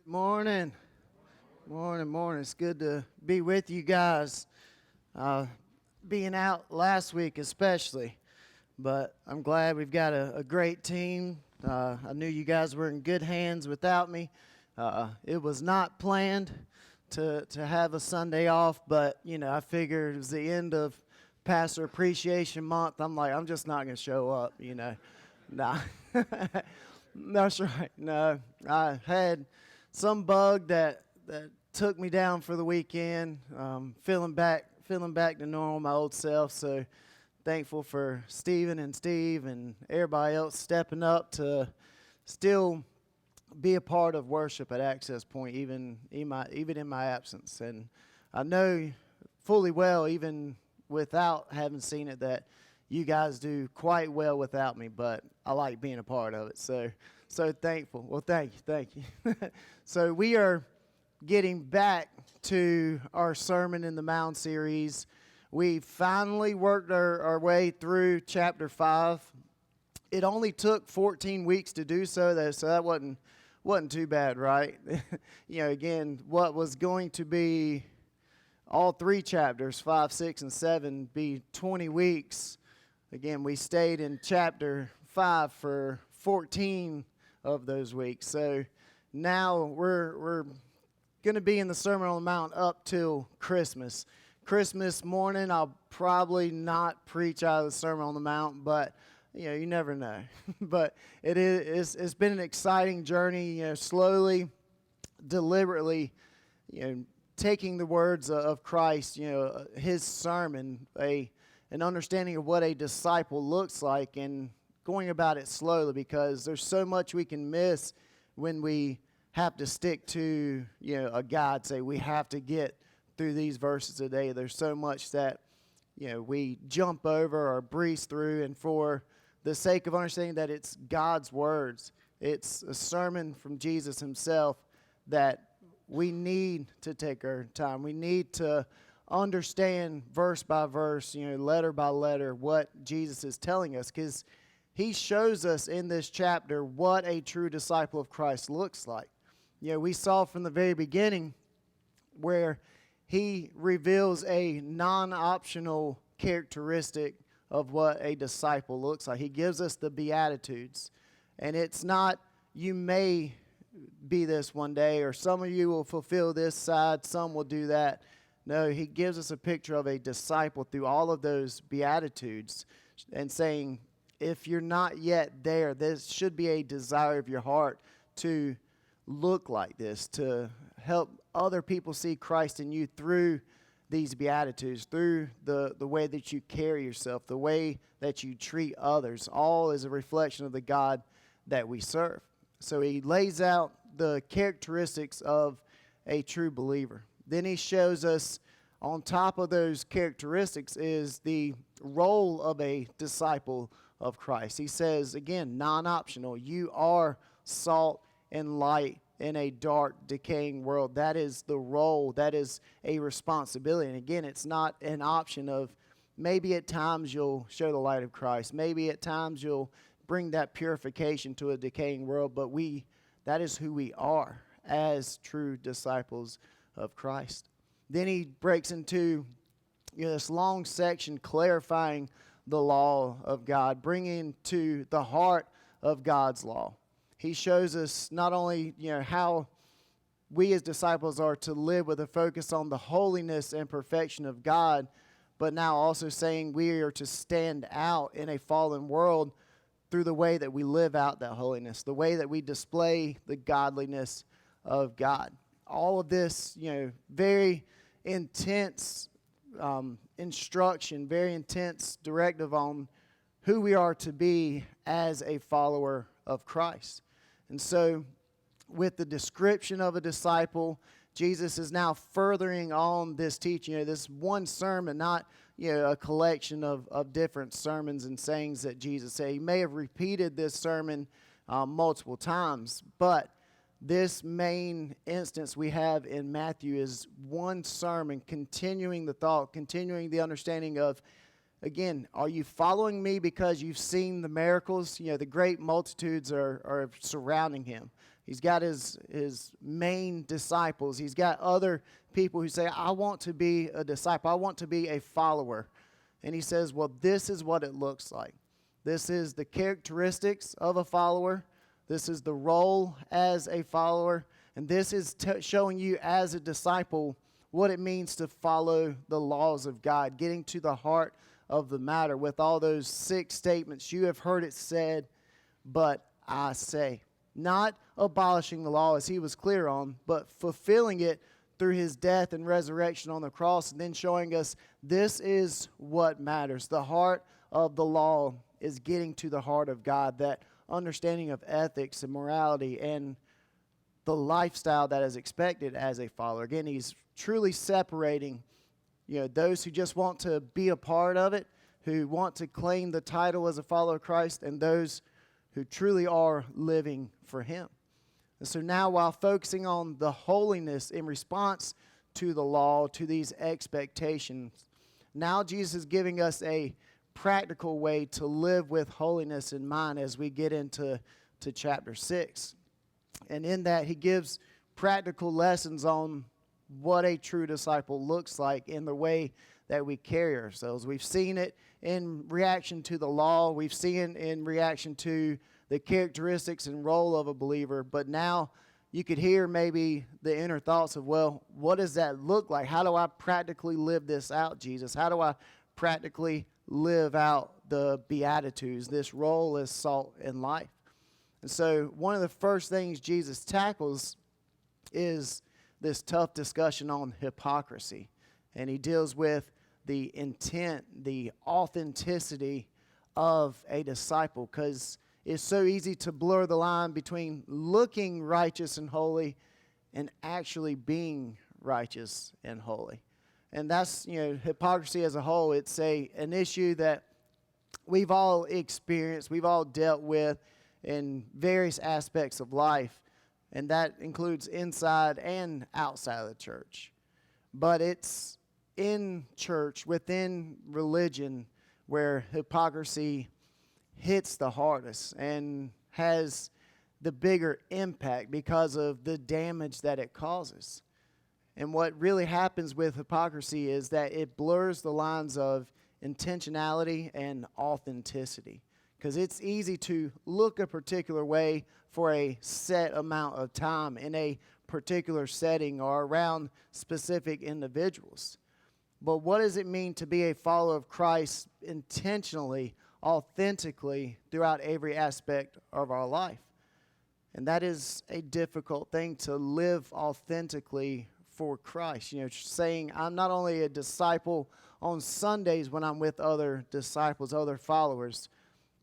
Morning, morning. It's good to be with you guys. Being out last week, especially, but I'm glad we've got a great team. I knew you guys were in good hands without me. It was not planned to have a Sunday off, but I figured it was the end of Pastor Appreciation Month. I'm like, I'm just not going to show up. Nah, that's right. No, I had some bug that took me down for the weekend. Feeling back to normal, my old self. So thankful for Stephen and Steve and everybody else stepping up to still be a part of worship at Access Point, even in my absence. And I know fully well, even without having seen it, that you guys do quite well without me. But I like being a part of it. So thankful. Well, thank you. So we are getting back to our Sermon in the Mount series. We finally worked our way through chapter 5. It only took 14 weeks to do so, though, so that wasn't too bad, right? Again, what was going to be all three chapters, 5, 6, and 7, be 20 weeks. Again, we stayed in chapter 5 for 14 of those weeks. So now we're going to be in the Sermon on the Mount up till Christmas. Christmas morning, I'll probably not preach out of the Sermon on the Mount, but you never know. But it's been an exciting journey, slowly, deliberately, taking the words of Christ, his sermon, an understanding of what a disciple looks like, and going about it slowly, because there's so much we can miss when we have to stick to a guide. Say we have to get through these verses a day. There's so much that we jump over or breeze through, and for the sake of understanding that it's God's words, it's a sermon from Jesus himself, that we need to take our time. We need to understand verse by verse, letter by letter, what Jesus is telling us, because he shows us in this chapter what a true disciple of Christ looks like. We saw from the very beginning where he reveals a non-optional characteristic of what a disciple looks like. He gives us the Beatitudes. And it's not, you may be this one day, or some of you will fulfill this side, some will do that. No, he gives us a picture of a disciple through all of those Beatitudes, and saying, if you're not yet there, this should be a desire of your heart to look like this, to help other people see Christ in you through these Beatitudes, through the way that you carry yourself, the way that you treat others. All is a reflection of the God that we serve. So he lays out the characteristics of a true believer. Then he shows us, on top of those characteristics, is the role of a disciple of Christ. He says, again, non-optional. You are salt and light in a dark, decaying world. That is the role. That is a responsibility. And again, it's not an option of maybe at times you'll show the light of Christ. Maybe at times you'll bring that purification to a decaying world. But that is who we are as true disciples of Christ. Then he breaks into this long section clarifying the law of God, bringing to the heart of God's law. He shows us not only how we as disciples are to live with a focus on the holiness and perfection of God, but now also saying we are to stand out in a fallen world through the way that we live out that holiness, the way that we display the godliness of God. All of this, very intense instruction, very intense directive on who we are to be as a follower of Christ. And so with the description of a disciple, Jesus is now furthering on this teaching, this one sermon, not a collection of different sermons and sayings that Jesus said. He may have repeated this sermon multiple times, but this main instance we have in Matthew is one sermon continuing the thought, continuing the understanding of, again, are you following me because you've seen the miracles? The great multitudes are surrounding him. He's got his main disciples. He's got other people who say, I want to be a disciple. I want to be a follower. And he says, well, this is what it looks like. This is the characteristics of a follower. This is the role as a follower. And this is showing you as a disciple what it means to follow the laws of God, getting to the heart of the matter with all those 6 statements. You have heard it said, but I say. Not abolishing the law as he was clear on, but fulfilling it through his death and resurrection on the cross, and then showing us this is what matters. The heart of the law is getting to the heart of God, that understanding of ethics and morality and the lifestyle that is expected as a follower. Again, he's truly separating, those who just want to be a part of it, who want to claim the title as a follower of Christ, and those who truly are living for him. And so now, while focusing on the holiness in response to the law, to these expectations, now Jesus is giving us a practical way to live with holiness in mind as we get into chapter 6. And in that, he gives practical lessons on what a true disciple looks like in the way that we carry ourselves. We've seen it in reaction to the law. We've seen it in reaction to the characteristics and role of a believer. But now you could hear maybe the inner thoughts of, well, what does that look like? How do I practically live this out, Jesus? How do I practically live out the Beatitudes, this role as salt in life? And so one of the first things Jesus tackles is this tough discussion on hypocrisy. And he deals with the intent, the authenticity of a disciple, because it's so easy to blur the line between looking righteous and holy and actually being righteous and holy. And that's, hypocrisy as a whole. It's an issue that we've all experienced, we've all dealt with in various aspects of life, and that includes inside and outside of the church. But it's in church, within religion, where hypocrisy hits the hardest and has the bigger impact because of the damage that it causes. And what really happens with hypocrisy is that it blurs the lines of intentionality and authenticity. Because it's easy to look a particular way for a set amount of time in a particular setting or around specific individuals. But what does it mean to be a follower of Christ intentionally, authentically, throughout every aspect of our life? And that is a difficult thing, to live authentically for Christ. Saying I'm not only a disciple on Sundays when I'm with other disciples, other followers,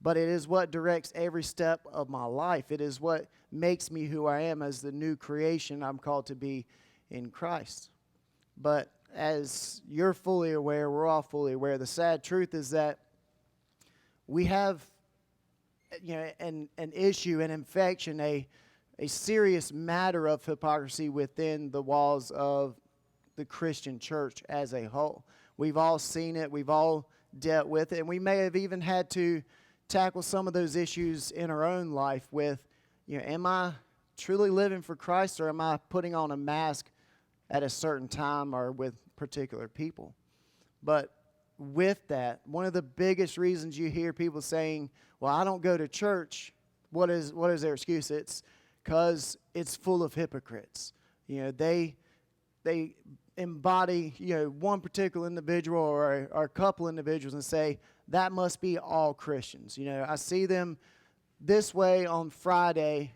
but it is what directs every step of my life. It is what makes me who I am as the new creation I'm called to be in Christ. But as you're fully aware, we're all fully aware, the sad truth is that we have an issue, an infection, a serious matter of hypocrisy within the walls of the Christian church as a whole. We've all seen it. We've all dealt with it. And we may have even had to tackle some of those issues in our own life with, am I truly living for Christ, or am I putting on a mask at a certain time or with particular people? But with that, one of the biggest reasons you hear people saying, well, I don't go to church, what is their excuse? It's because it's full of hypocrites. They embody, one particular individual or a couple individuals and say, that must be all Christians. I see them this way on Friday,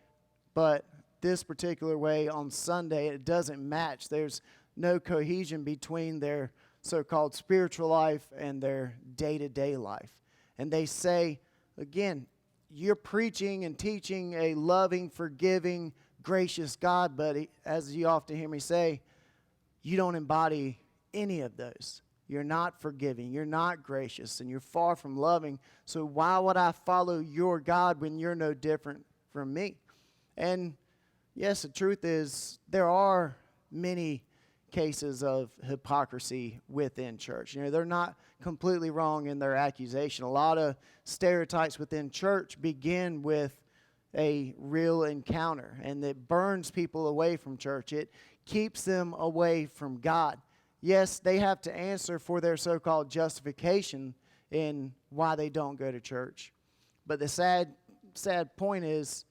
but this particular way on Sunday. It doesn't match. There's no cohesion between their so-called spiritual life and their day-to-day life. And they say, again, you're preaching and teaching a loving, forgiving, gracious God, but as you often hear me say, you don't embody any of those. You're not forgiving, you're not gracious, and you're far from loving. So why would I follow your God when you're no different from me? And yes, the truth is there are many cases of hypocrisy within church. They're not completely wrong in their accusation. A lot of stereotypes within church begin with a real encounter, and it burns people away from church. It keeps them away from God. Yes, they have to answer for their so-called justification in why they don't go to church. But the sad point is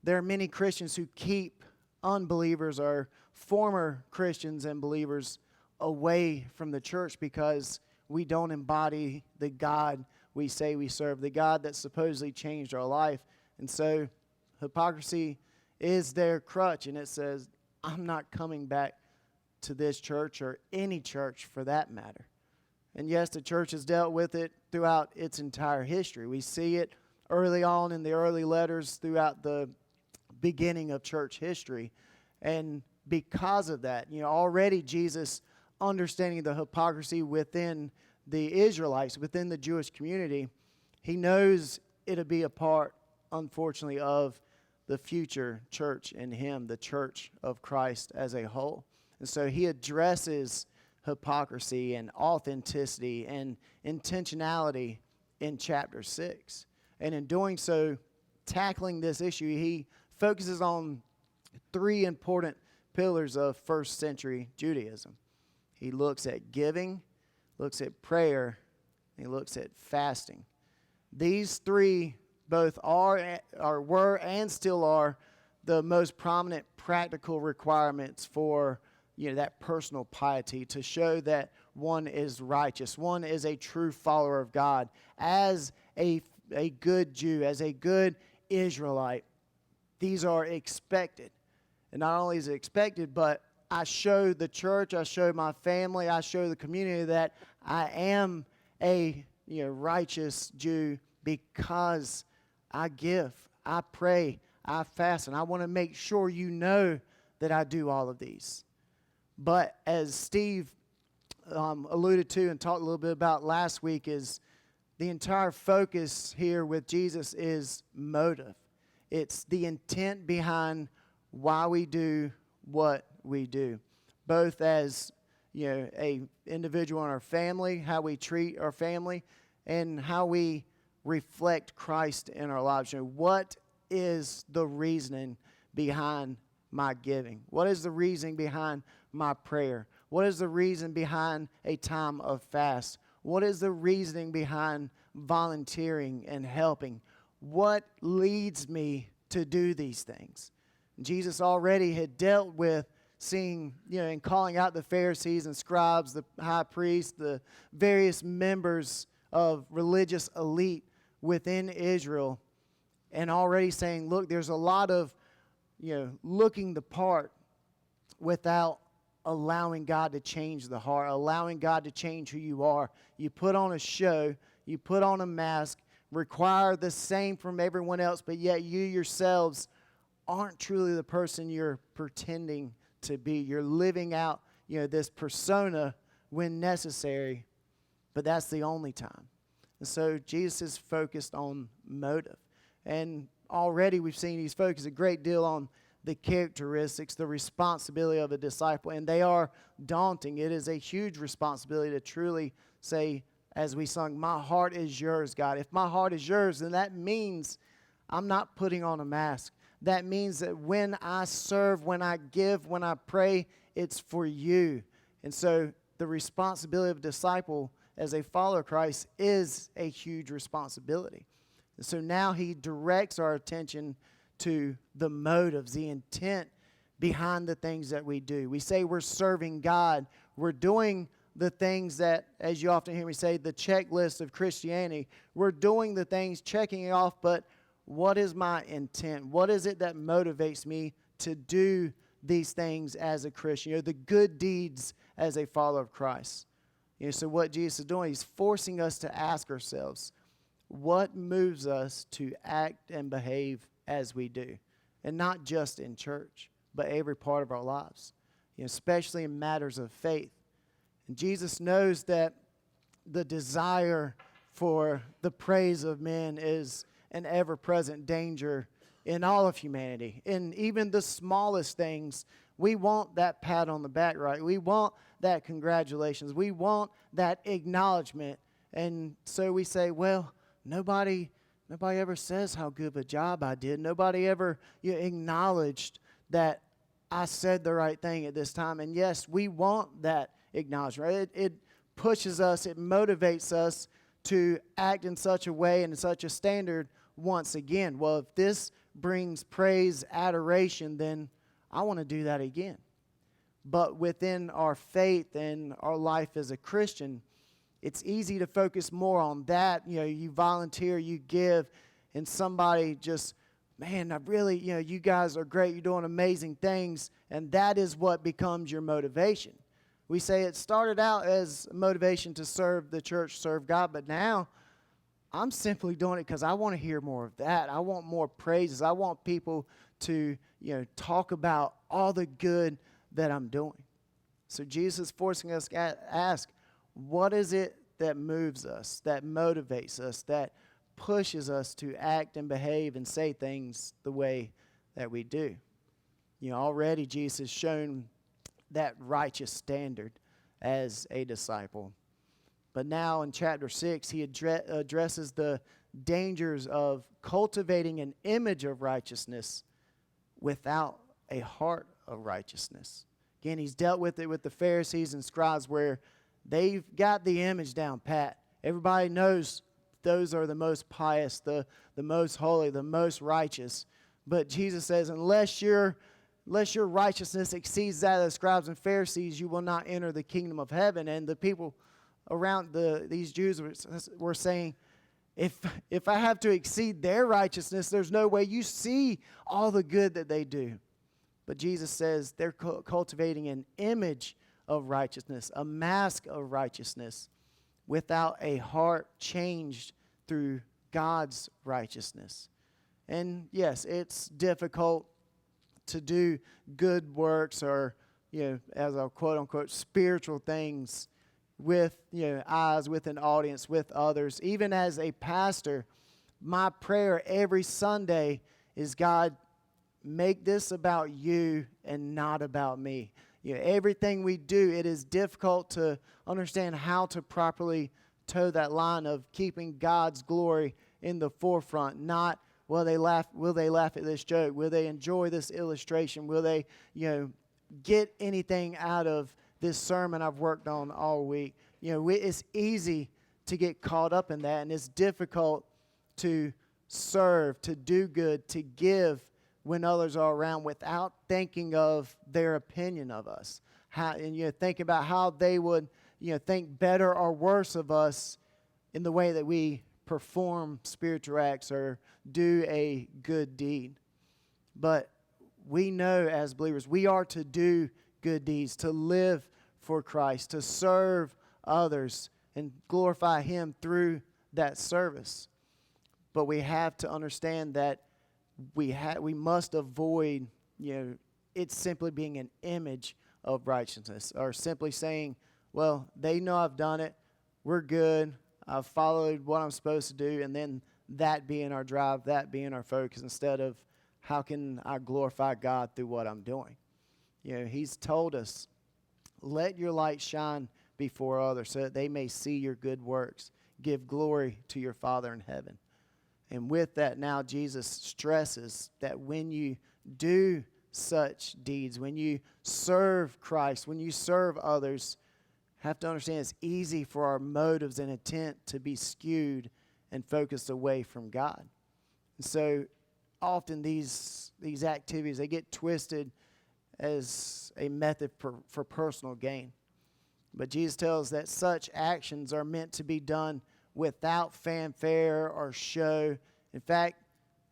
there are many Christians who keep unbelievers or former Christians and believers away from the church because we don't embody the God we say we serve, the God that supposedly changed our life. And so hypocrisy is their crutch, and it says, I'm not coming back to this church or any church for that matter. And yes, the church has dealt with it throughout its entire history. We see it early on in the early letters throughout the beginning of church history. And because of that, already Jesus, understanding the hypocrisy within the Israelites, within the Jewish community, he knows it'll be a part, unfortunately, of the future church in him, the church of Christ as a whole. And so he addresses hypocrisy and authenticity and intentionality in chapter 6. And in doing so, tackling this issue, he focuses on 3 important pillars of first century Judaism. He looks at giving, looks at prayer, and he looks at fasting. These 3 both were and still are the most prominent practical requirements for that personal piety, to show that one is righteous, one is a true follower of God, as a good Jew, as a good Israelite. These are expected. And not only is it expected, but I show the church, I show my family, I show the community that I am a righteous Jew because I give, I pray, I fast, and I want to make sure you know that I do all of these. But as Steve alluded to and talked a little bit about last week, is the entire focus here with Jesus is motive. It's the intent behind why we do what we do, both as a individual in our family, how we treat our family, and how we reflect Christ in our lives. What is the reasoning behind my giving? What is the reasoning behind my prayer? What is the reason behind a time of fast? What is the reasoning behind volunteering and helping? What leads me to do these things? Jesus already had dealt with seeing, and calling out the Pharisees and scribes, the high priests, the various members of religious elite within Israel, and already saying, look, there's a lot of, looking the part without allowing God to change the heart, allowing God to change who you are. You put on a show, you put on a mask, require the same from everyone else, but yet you yourselves aren't truly the person you're pretending to be. You're living out, this persona when necessary, but that's the only time. And so Jesus is focused on motive. And already we've seen he's focused a great deal on the characteristics, the responsibility of a disciple, and they are daunting. It is a huge responsibility to truly say, as we sung, my heart is yours, God. If my heart is yours, then that means I'm not putting on a mask. That means that when I serve, when I give, when I pray, it's for you. And so the responsibility of a disciple as a follower of Christ is a huge responsibility. And so now he directs our attention to the motives, the intent behind the things that we do. We say we're serving God. We're doing the things that, as you often hear me say, the checklist of Christianity. We're doing the things, checking it off, but what is my intent? What is it that motivates me to do these things as a Christian? The good deeds as a follower of Christ. So what Jesus is doing, he's forcing us to ask ourselves, what moves us to act and behave as we do? And not just in church, but every part of our lives, especially in matters of faith. And Jesus knows that the desire for the praise of men is an ever-present danger in all of humanity. In even the smallest things, we want that pat on the back, right? We want that congratulations. We want that acknowledgement. And so we say, well, nobody Nobody ever says how good of a job I did. Nobody ever acknowledged that I said the right thing at this time. And yes, we want that acknowledgement. Right? It pushes us, it motivates us to act in such a way and in such a standard once again. Well, if this brings praise, adoration, then I want to do that again. But within our faith and our life as a Christian, it's easy to focus more on that. You volunteer, you give, and somebody just, man, I really, you guys are great. You're doing amazing things. And that is what becomes your motivation. We say it started out as motivation to serve the church, serve God, but now I'm simply doing it because I want to hear more of that. I want more praises. I want people to, talk about all the good that I'm doing. So Jesus is forcing us to ask, what is it that moves us, that motivates us, that pushes us to act and behave and say things the way that we do? Already Jesus has shown that righteous standard as a disciple. But now in chapter 6, he addresses the dangers of cultivating an image of righteousness without a heart of righteousness. Again, he's dealt with it with the Pharisees and scribes where they've got the image down pat. Everybody knows those are the most pious, the most holy, the most righteous. But Jesus says, unless your righteousness exceeds that of the scribes and Pharisees, you will not enter the kingdom of heaven. And the people around these Jews were saying, if I have to exceed their righteousness, there's no way you see all the good that they do. But Jesus says they're cultivating an image of righteousness, a mask of righteousness, without a heart changed through God's righteousness. And yes, it's difficult to do good works or, as a quote-unquote spiritual things with, eyes, with an audience, with others. Even as a pastor, my prayer every Sunday is, God, make this about you and not about me. Everything we do, it is difficult to understand how to properly toe that line of keeping God's glory in the forefront, not will they laugh at this joke? Will they enjoy this illustration? Will they, get anything out of this sermon I've worked on all week? It's easy to get caught up in that, and it's difficult to serve, to do good, to give when others are around without thinking of their opinion of us. Think about how they would, think better or worse of us in the way that we perform spiritual acts or do a good deed. But we know as believers, we are to do good deeds, to live for Christ, to serve others and glorify Him through that service. But we have to understand that we must avoid, it simply being an image of righteousness, or simply saying, well, they know I've done it, we're good, I've followed what I'm supposed to do, and then that being our drive, that being our focus, instead of how can I glorify God through what I'm doing. He's told us, let your light shine before others so that they may see your good works. Give glory to your Father in heaven. And with that, now Jesus stresses that when you do such deeds, when you serve Christ, when you serve others, have to understand it's easy for our motives and intent to be skewed and focused away from God. And so often these activities, they get twisted as a method for personal gain. But Jesus tells that such actions are meant to be done without fanfare or show. In fact,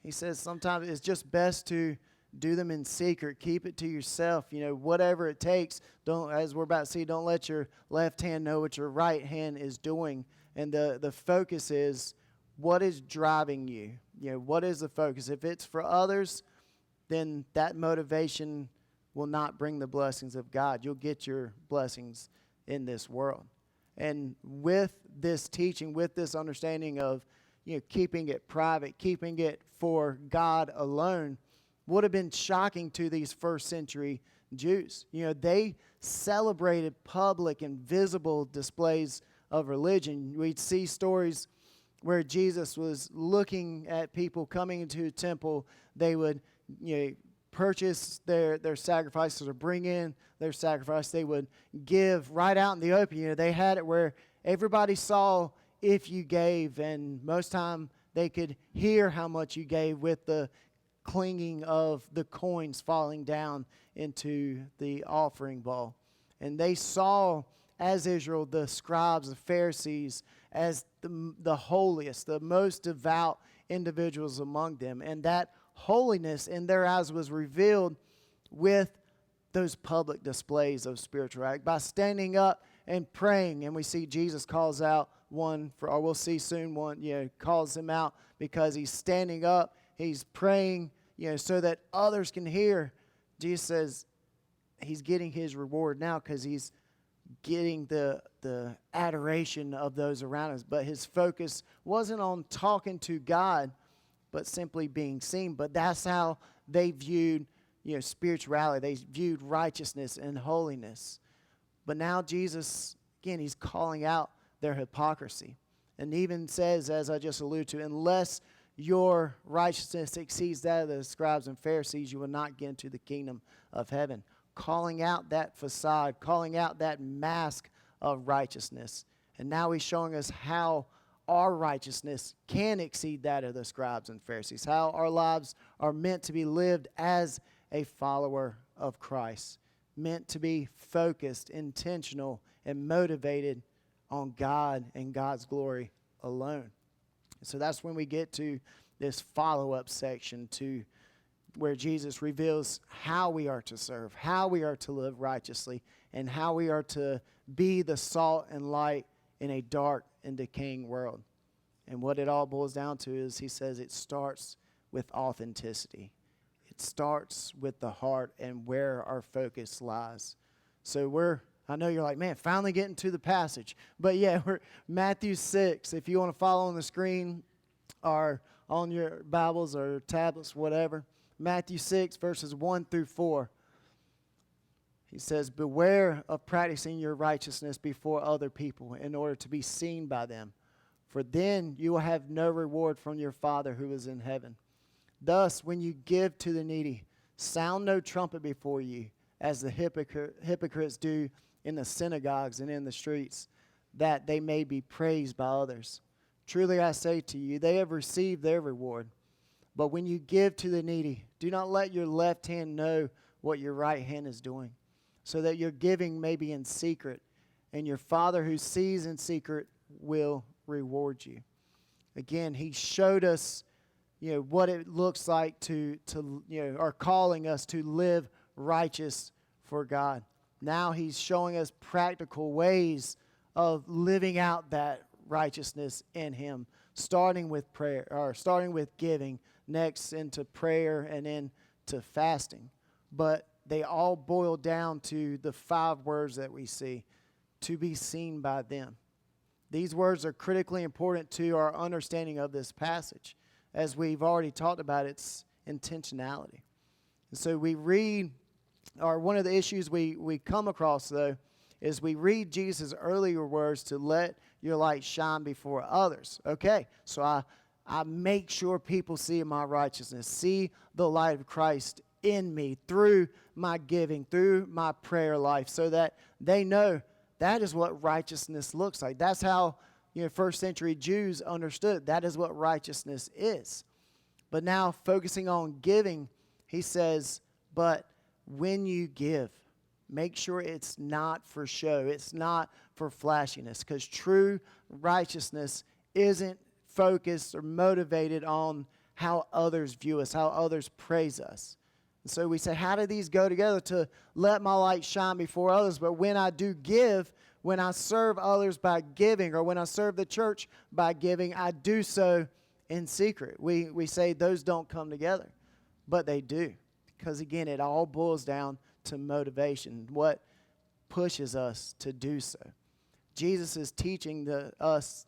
he says sometimes it's just best to do them in secret. Keep it to yourself. Whatever it takes. Don't, as we're about to see, don't let your left hand know what your right hand is doing. And the focus is, what is driving you? What is the focus? If it's for others, then that motivation will not bring the blessings of God. You'll get your blessings in this world. And with this teaching, with this understanding of, keeping it private, keeping it for God alone, would have been shocking to these first century Jews. They celebrated public and visible displays of religion. We'd see stories where Jesus was looking at people coming into the temple. They would, purchase their sacrifices or bring in their sacrifice. They would give right out in the open. They had it where everybody saw if you gave, and most time they could hear how much you gave with the clinging of the coins falling down into the offering bowl. And they saw, as Israel, the scribes, the Pharisees, as the holiest, the most devout individuals among them. And that holiness in their eyes was revealed with those public displays of spirituality. By standing up and praying, and we see Jesus calls out one, or we'll see soon one, calls him out because he's standing up, he's praying, so that others can hear. Jesus says he's getting his reward now because he's getting the adoration of those around us. But his focus wasn't on talking to God, but simply being seen. But that's how they viewed, spirituality. They viewed righteousness and holiness. But now Jesus, again, he's calling out their hypocrisy. And even says, as I just alluded to, unless your righteousness exceeds that of the scribes and Pharisees, you will not get into the kingdom of heaven. Calling out that facade, calling out that mask of righteousness. And now he's showing us how our righteousness can exceed that of the scribes and Pharisees, how our lives are meant to be lived as a follower of Christ, meant to be focused, intentional, and motivated on God and God's glory alone. So that's when we get to this follow-up section to where Jesus reveals how we are to serve, how we are to live righteously, and how we are to be the salt and light in a dark and decaying world. And what it all boils down to is, he says, it starts with authenticity. It starts with the heart and where our focus lies. So I know you're like, man, finally getting to the passage. But yeah, we're Matthew 6. If you want to follow on the screen or on your Bibles or tablets, whatever. Matthew 6, verses 1 through 4. He says, beware of practicing your righteousness before other people in order to be seen by them. For then you will have no reward from your Father who is in heaven. Thus, when you give to the needy, sound no trumpet before you, as the hypocrites do in the synagogues and in the streets, that they may be praised by others. Truly I say to you, they have received their reward. But when you give to the needy, do not let your left hand know what your right hand is doing, so that your giving may be in secret, and your Father who sees in secret will reward you. Again, he showed us, what it looks like to or calling us to live righteous for God. Now he's showing us practical ways of living out that righteousness in him, starting with prayer, or starting with giving, next into prayer, and into fasting. But they all boil down to the 5 words that we see: to be seen by them. These words are critically important to our understanding of this passage. As we've already talked about, it's intentionality. And so we read, or one of the issues we come across, though, is we read Jesus' earlier words to let your light shine before others. Okay, so I make sure people see my righteousness, see the light of Christ in me through my giving, through my prayer life, so that they know that is what righteousness looks like. That's how first century Jews understood. That is what righteousness is. But now focusing on giving, he says, but when you give, make sure it's not for show. It's not for flashiness, because true righteousness isn't focused or motivated on how others view us, how others praise us. And so we say, how do these go together? To let my light shine before others, but when I do give, when I serve others by giving, or when I serve the church by giving, I do so in secret. We say those don't come together, but they do. Because again, it all boils down to motivation, what pushes us to do so. Jesus is teaching us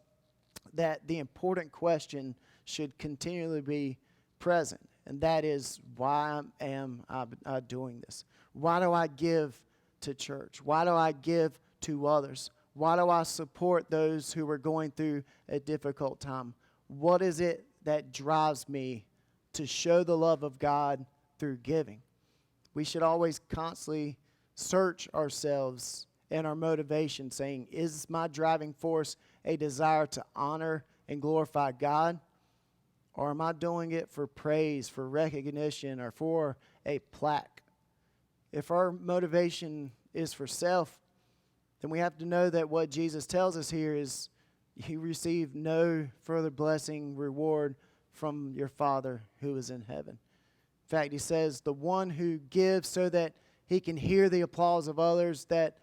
that the important question should continually be present, and that is, why am I doing this? Why do I give to church? Why do I give to others? Why do I support those who are going through a difficult time? what is it that drives me to show the love of God through giving? We should always constantly search ourselves and our motivation, saying, is my driving force a desire to honor and glorify God? Or am I doing it for praise, for recognition, or for a plaque? If our motivation is for self, then we have to know that what Jesus tells us here is you receive no further blessing, reward from your Father who is in heaven. In fact, he says the one who gives so that he can hear the applause of others, that,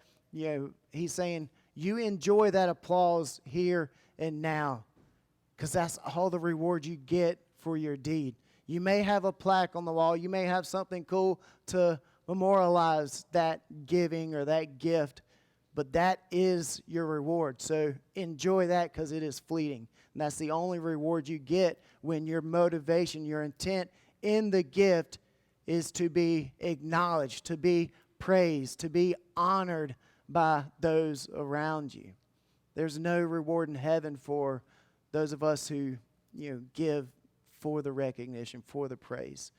he's saying you enjoy that applause here and now, because that's all the reward you get for your deed. You may have a plaque on the wall. You may have something cool to memorialize that giving or that gift, but that is your reward. So enjoy that, because it is fleeting. And that's the only reward you get when your motivation, your intent in the gift is to be acknowledged, to be praised, to be honored by those around you. There's no reward in heaven for those of us who, give for the recognition, for the praise.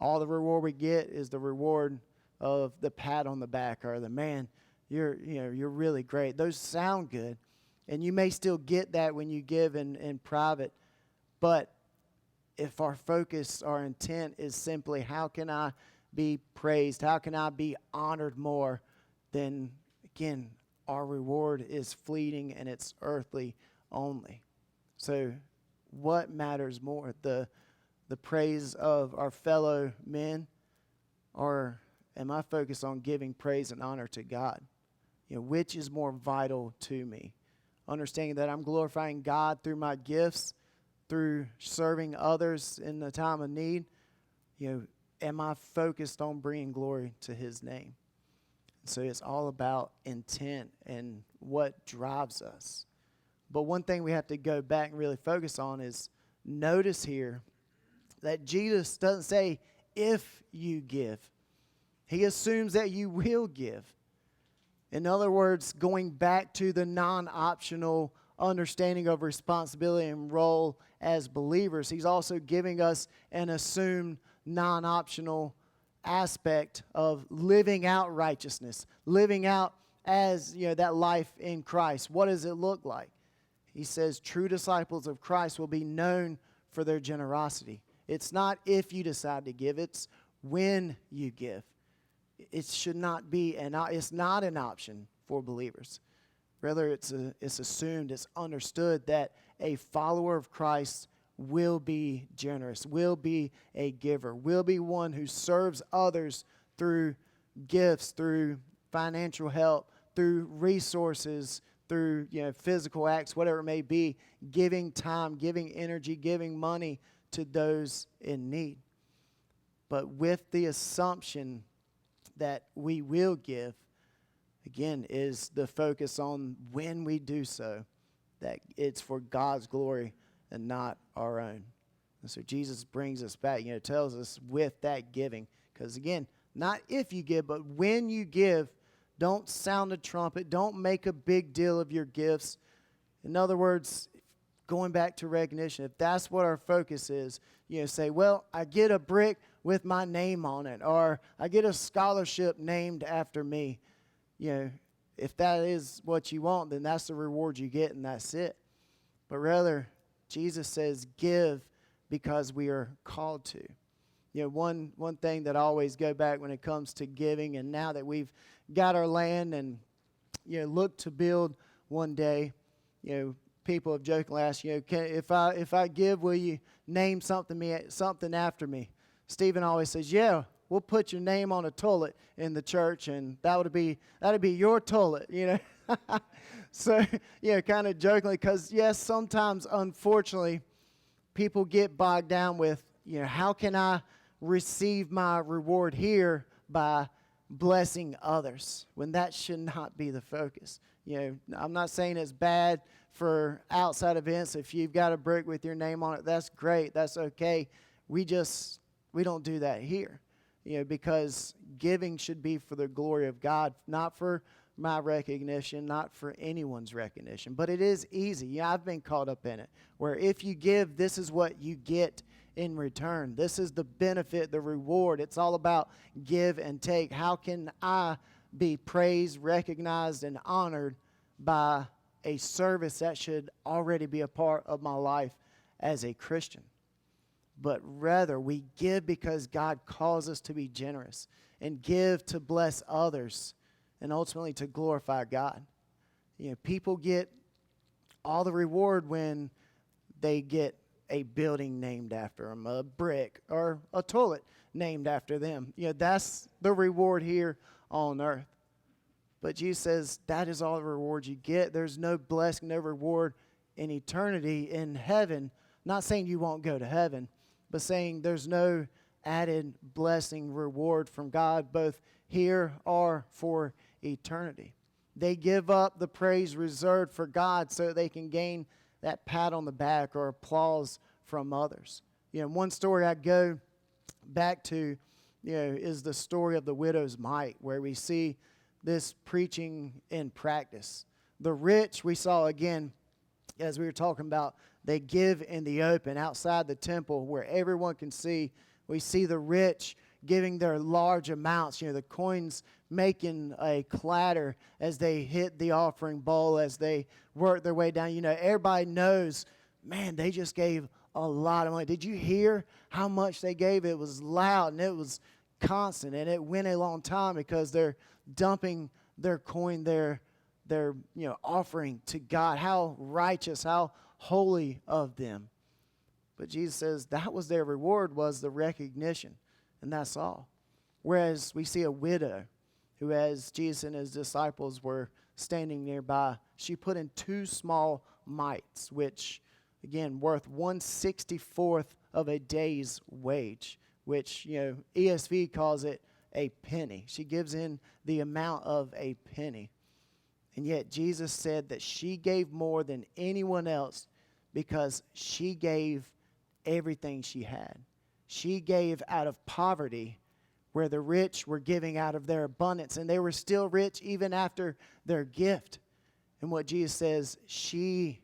All the reward we get is the reward of the pat on the back, or the man, you're really great. Those sound good, and you may still get that when you give in private. But if our focus, our intent is simply, how can I be praised? How can I be honored more? Then again, our reward is fleeting and it's earthly only. So what matters more? The praise of our fellow men, or am I focused on giving praise and honor to God? Which is more vital to me? Understanding that I'm glorifying God through my gifts, through serving others in the time of need. Am I focused on bringing glory to his name? So it's all about intent and what drives us. But one thing we have to go back and really focus on is, notice here that Jesus doesn't say if you give. He assumes that you will give. In other words, going back to the non-optional understanding of responsibility and role as believers, he's also giving us an assumed non-optional aspect of living out righteousness, living out as that life in Christ. What does it look like? He says true disciples of Christ will be known for their generosity. It's not if you decide to give, it's when you give. It should not be it's not an option for believers. Rather, it's assumed, it's understood that a follower of Christ will be generous, will be a giver, will be one who serves others through gifts, through financial help, through resources, through physical acts, whatever it may be, giving time, giving energy, giving money to those in need. But with the assumption that we will give, again, is the focus on when we do so, that it's for God's glory and not our own. And so Jesus brings us back, tells us with that giving. Because again, not if you give, but when you give, don't sound a trumpet. Don't make a big deal of your gifts. In other words, going back to recognition, if that's what our focus is, say, well, I get a brick with my name on it, or I get a scholarship named after me. If that is what you want, then that's the reward you get, and that's it. But rather, Jesus says, give because we are called to. One thing that I always go back when it comes to giving, and now that we've got our land and look to build one day, people have jokingly asked, if I give, will you name something after me? Stephen always says, yeah, we'll put your name on a toilet in the church, and that'd be your toilet, So, kind of jokingly, because yes, sometimes, unfortunately, people get bogged down with, how can I receive my reward here by blessing others, when that should not be the focus. I'm not saying it's bad for outside events. If you've got a brick with your name on it, that's great. That's okay. We don't do that here, because giving should be for the glory of God, not for my recognition, not for anyone's recognition. But it is easy. Yeah, I've been caught up in it, where if you give, this is what you get in return. This is the benefit, the reward. It's all about give and take. How can I be praised, recognized, and honored by a service that should already be a part of my life as a Christian? But rather, we give because God calls us to be generous and give to bless others and ultimately to glorify God. You know, people get all the reward when they get a building named after them, a brick or a toilet named after them. You know, that's the reward here on earth. But Jesus says that is all the reward you get. There's no blessing, no reward in eternity in heaven. Not saying you won't go to heaven, but saying there's no added blessing, reward from God, both here or for eternity. They give up the praise reserved for God so they can gain that pat on the back or applause from others. You know, one story I go back to, is the story of the widow's mite, where we see this preaching in practice. The rich, we saw again, as we were talking about, they give in the open outside the temple where everyone can see. We see the rich giving their large amounts, the coins making a clatter as they hit the offering bowl, as they work their way down. Everybody knows, man, they just gave a lot of money. Did you hear how much they gave? It was loud and it was constant, and it went a long time because they're dumping their coin, their offering to God. How righteous, how holy of them. But Jesus says that was their reward, was the recognition, and that's all. Whereas we see a widow who, as Jesus and his disciples were standing nearby, she put in 2 small mites, which, again, worth 1/64th of a day's wage, which, ESV calls it a penny. She gives in the amount of a penny. And yet Jesus said that she gave more than anyone else because she gave everything she had. She gave out of poverty, where the rich were giving out of their abundance, and they were still rich even after their gift. And what Jesus says, she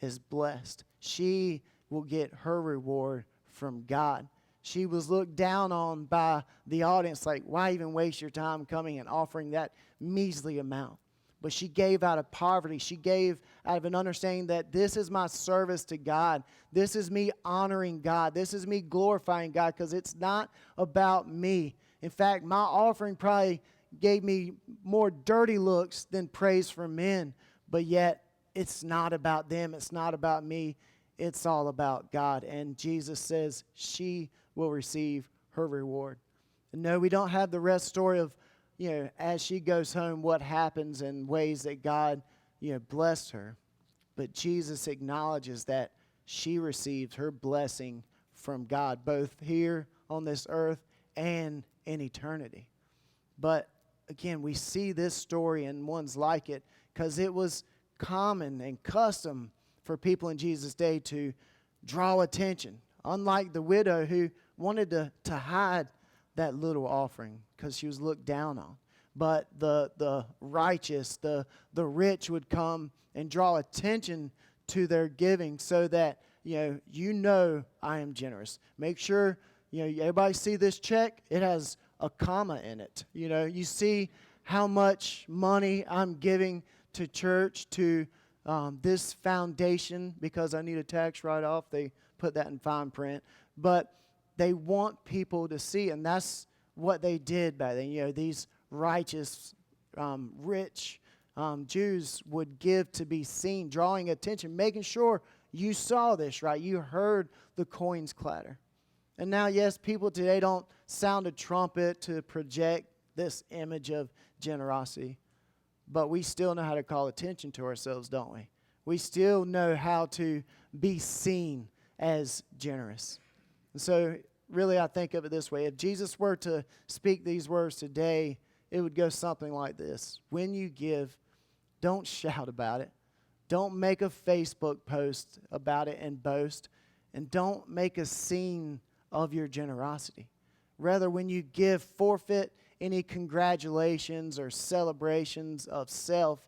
is blessed. She will get her reward from God. She was looked down on by the audience, like, why even waste your time coming and offering that measly amount? But she gave out of poverty. She gave out of an understanding that this is my service to God. This is me honoring God. This is me glorifying God, because it's not about me. In fact, my offering probably gave me more dirty looks than praise from men. But yet, it's not about them. It's not about me. It's all about God. And Jesus says she will receive her reward. And no, we don't have the rest story of, as she goes home, what happens in ways that God, blessed her. But Jesus acknowledges that she received her blessing from God, both here on this earth and in eternity. But again, we see this story and ones like it because it was common and custom for people in Jesus' day to draw attention. Unlike the widow who wanted to hide that little offering because she was looked down on. But the righteous, the rich would come and draw attention to their giving so that, I am generous. Make sure, everybody see this check. It has a comma in it. You see how much money I'm giving to church, to this foundation, because I need a tax write-off. They put that in fine print. But they want people to see, and that's what they did back then. These righteous, rich Jews would give to be seen, drawing attention, making sure you saw this, right? You heard the coins clatter. And now, yes, people today don't sound a trumpet to project this image of generosity, but we still know how to call attention to ourselves, don't we? We still know how to be seen as generous. And so, really, I think of it this way. If Jesus were to speak these words today, it would go something like this. When you give, don't shout about it. Don't make a Facebook post about it and boast. And don't make a scene of your generosity. Rather, when you give, forfeit any congratulations or celebrations of self,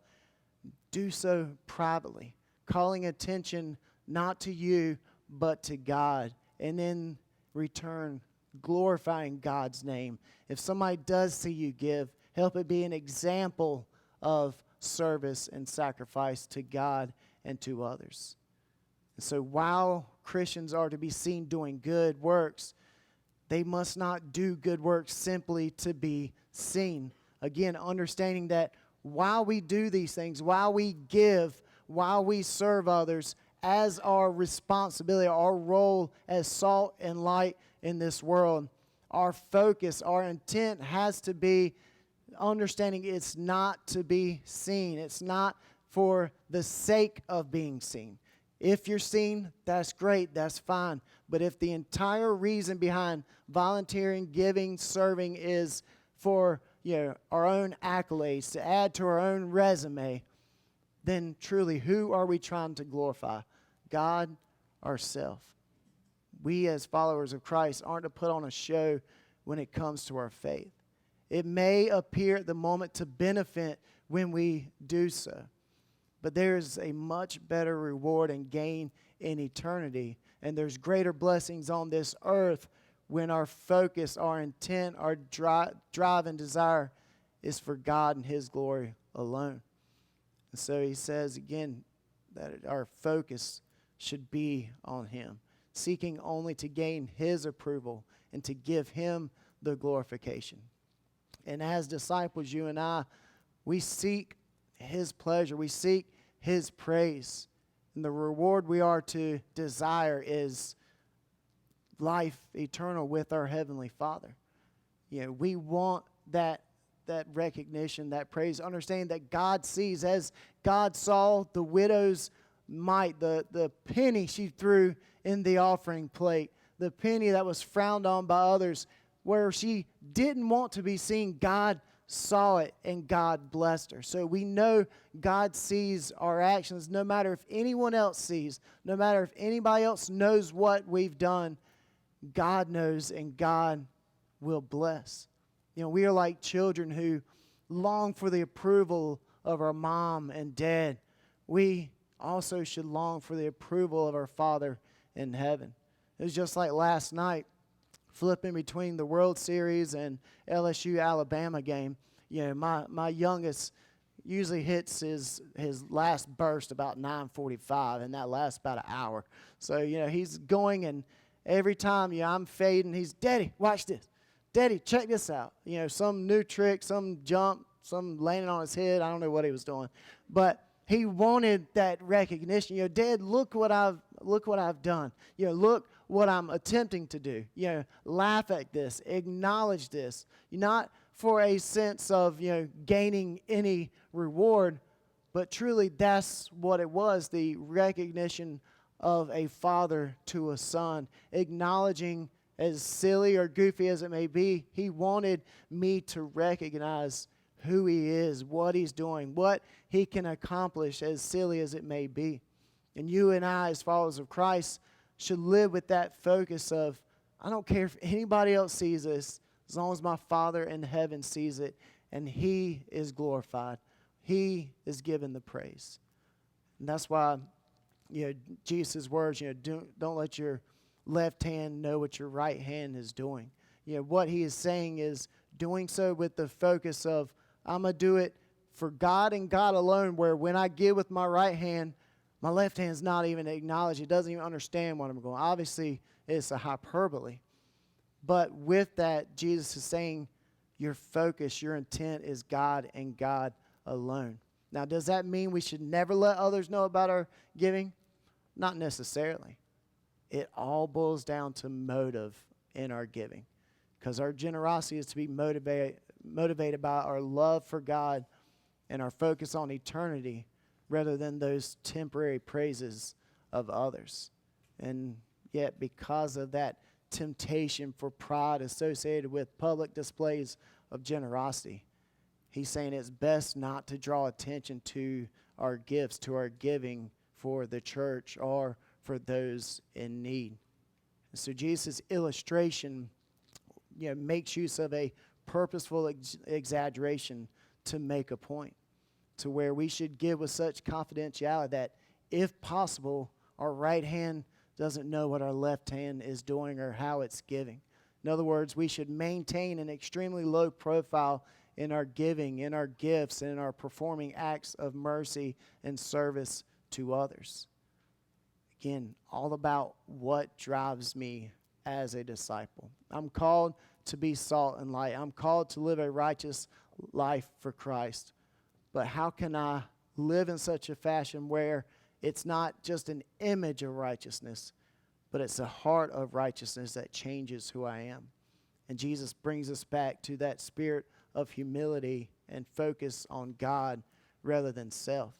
do so privately, calling attention not to you, but to God. And in return, glorifying God's name. If somebody does see you give, help it be an example of service and sacrifice to God and to others. And so while Christians are to be seen doing good works, they must not do good works simply to be seen. Again, understanding that while we do these things, while we give, while we serve others, as our responsibility, our role as salt and light in this world, our focus, our intent has to be understanding it's not to be seen. It's not for the sake of being seen. If you're seen, that's great, that's fine. But if the entire reason behind volunteering, giving, serving is for our own accolades, to add to our own resume, then truly, who are we trying to glorify? God, ourselves. We as followers of Christ aren't to put on a show when it comes to our faith. It may appear at the moment to benefit when we do so, but there's a much better reward and gain in eternity, and there's greater blessings on this earth when our focus, our intent, our drive and desire is for God and His glory alone. And so he says again that our focus should be on Him, seeking only to gain His approval and to give Him the glorification. And as disciples, you and I, we seek His pleasure. We seek His praise. And the reward we are to desire is life eternal with our Heavenly Father. We want that recognition, that praise, understanding that God sees, as God saw the widow's mite, the penny she threw in the offering plate, the penny that was frowned on by others, where she didn't want to be seen, God saw it and God blessed her. So we know God sees our actions, no matter if anyone else sees, no matter if anybody else knows what we've done, God knows and God will bless. We are like children who long for the approval of our mom and dad. We also should long for the approval of our Father in heaven. It was just like last night, flipping between the World Series and LSU Alabama game. My youngest usually hits his last burst about 9:45, and that lasts about an hour. So he's going, and every time I'm fading, he's, Daddy, watch this. Daddy, check this out. Some new trick, some jump, some landing on his head. I don't know what he was doing, but he wanted that recognition. Dad, look what I've done. Look what I'm attempting to do. Laugh at this, acknowledge this. Not for a sense of gaining any reward, but truly that's what it was, the recognition of a father to a son, acknowledging, as silly or goofy as it may be, he wanted me to recognize who he is, what he's doing, what he can accomplish, as silly as it may be. And you and I, as followers of Christ, should live with that focus of, I don't care if anybody else sees this, as long as my Father in heaven sees it, and He is glorified. He is given the praise. And that's why, Jesus' words, don't let your left hand know what your right hand is doing. What He is saying is doing so with the focus of, I'm going to do it for God and God alone, where when I give with my right hand, my left hand's not even acknowledged. It doesn't even understand what I'm going. Obviously, it's a hyperbole. But with that, Jesus is saying your focus, your intent is God and God alone. Now, does that mean we should never let others know about our giving? Not necessarily. It all boils down to motive in our giving, because our generosity is to be motivated by our love for God and our focus on eternity rather than those temporary praises of others. And yet, because of that temptation for pride associated with public displays of generosity, He's saying it's best not to draw attention to our gifts, to our giving for the church or for those in need. So Jesus' illustration makes use of a purposeful exaggeration to make a point, to where we should give with such confidentiality that, if possible, our right hand doesn't know what our left hand is doing or how it's giving. In other words, we should maintain an extremely low profile in our giving, in our gifts, and in our performing acts of mercy and service to others. Again, all about what drives me as a disciple. I'm called to be salt and light. I'm called to live a righteous life for Christ. But how can I live in such a fashion where it's not just an image of righteousness, but it's a heart of righteousness that changes who I am? And Jesus brings us back to that spirit of humility and focus on God rather than self.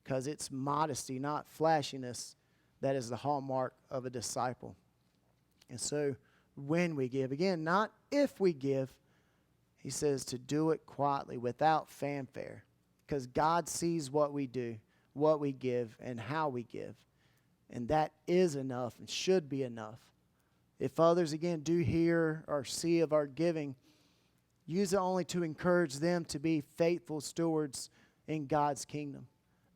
Because it's modesty, not flashiness, that is the hallmark of a disciple. And so when we give, again, not if we give, he says to do it quietly without fanfare. Because God sees what we do, what we give, and how we give. And that is enough and should be enough. If others, again, do hear or see of our giving, use it only to encourage them to be faithful stewards in God's kingdom,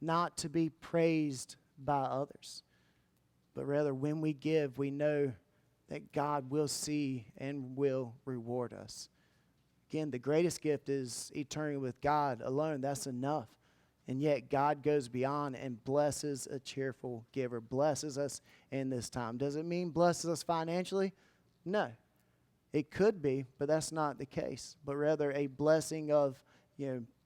not to be praised by others. But rather, when we give, we know that God will see and will reward us. Again, the greatest gift is eternity with God alone. That's enough. And yet God goes beyond and blesses a cheerful giver, blesses us in this time. Does it mean blesses us financially? No. It could be, but that's not the case. But rather a blessing of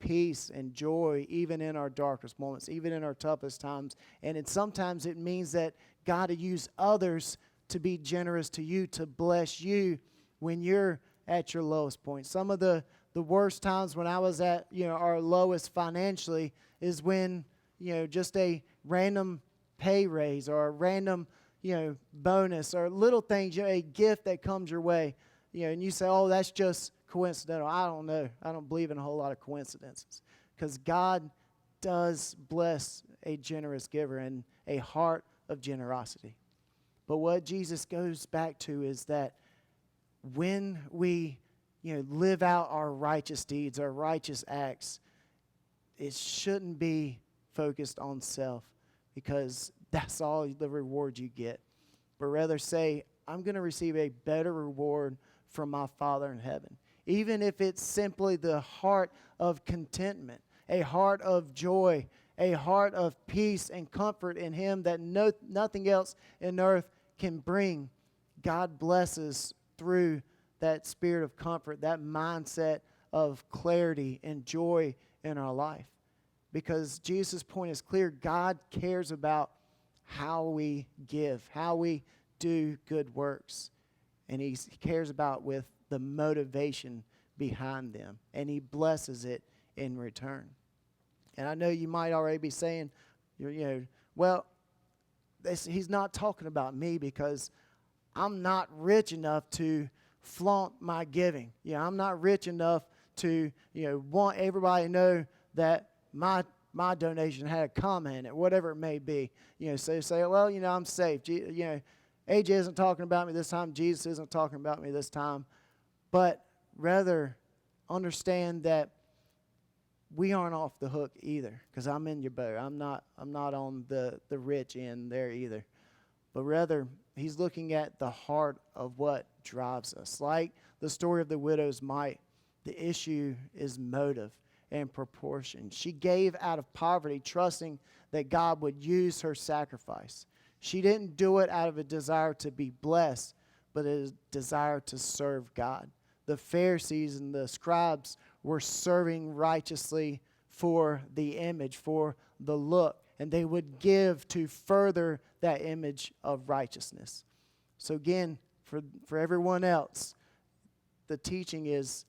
peace and joy, even in our darkest moments, even in our toughest times. And sometimes it means that God will use others to be generous to you, to bless you when you're at your lowest point. Some of the worst times when I was at our lowest financially is when just a random pay raise or a random bonus or little things, a gift that comes your way, and you say, oh, that's just coincidental. I don't know. I don't believe in a whole lot of coincidences, because God does bless a generous giver and a heart of generosity. But what Jesus goes back to is that when we live out our righteous deeds, our righteous acts, it shouldn't be focused on self, because that's all the reward you get. But rather say, I'm going to receive a better reward from my Father in heaven. Even if it's simply the heart of contentment, a heart of joy, a heart of peace and comfort in Him that nothing else in earth can bring. God blesses through that spirit of comfort, that mindset of clarity and joy in our life. Because Jesus' point is clear. God cares about how we give, how we do good works. And He cares about with the motivation behind them. And He blesses it in return. And I know you might already be saying, well, he's not talking about me because I'm not rich enough to flaunt my giving. I'm not rich enough to want everybody to know that my donation had a comma in it, whatever it may be. So you say, well, I'm safe. AJ isn't talking about me this time. Jesus isn't talking about me this time. But rather understand that we aren't off the hook either, because I'm in your boat. I'm not on the rich end there either. But rather, He's looking at the heart of what drives us. Like the story of the widow's mite, the issue is motive and proportion. She gave out of poverty, trusting that God would use her sacrifice. She didn't do it out of a desire to be blessed, but a desire to serve God. The Pharisees and the scribes were serving righteously for the image, for the look, and they would give to further that image of righteousness. So again, for everyone else, the teaching is,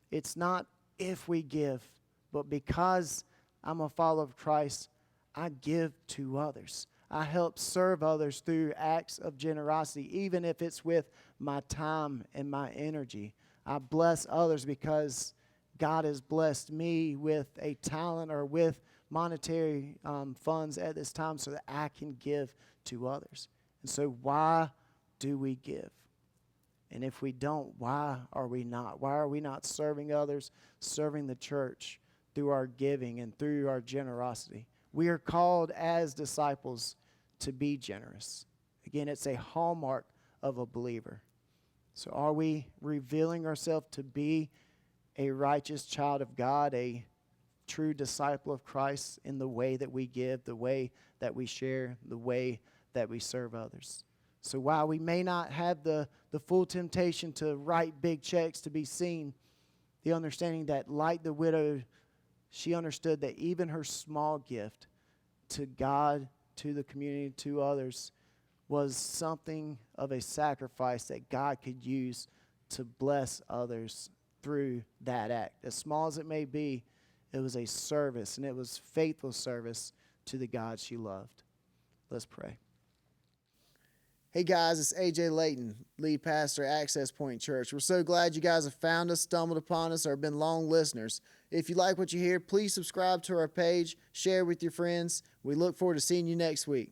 it's not if we give, but because I'm a follower of Christ, I give to others. I help serve others through acts of generosity, even if it's with my time and my energy. I bless others because God has blessed me with a talent or with monetary funds at this time so that I can give to others. And so why do we give? And if we don't, why are we not? Why are we not serving others, serving the church through our giving and through our generosity? We are called as disciples to be generous. Again, it's a hallmark of a believer. So are we revealing ourselves to be a righteous child of God, a true disciple of Christ in the way that we give, the way that we share, the way that we serve others? So while we may not have the full temptation to write big checks to be seen, the understanding that, like the widow, she understood that even her small gift to God, to the community, to others, was something of a sacrifice that God could use to bless others through that act. As small as it may be, it was a service, and it was faithful service to the God she loved. Let's pray. Hey guys, it's AJ Layton, lead pastor at Access Point Church. We're so glad you guys have found us, stumbled upon us, or been long listeners. If you like what you hear, please subscribe to our page, share with your friends. We look forward to seeing you next week.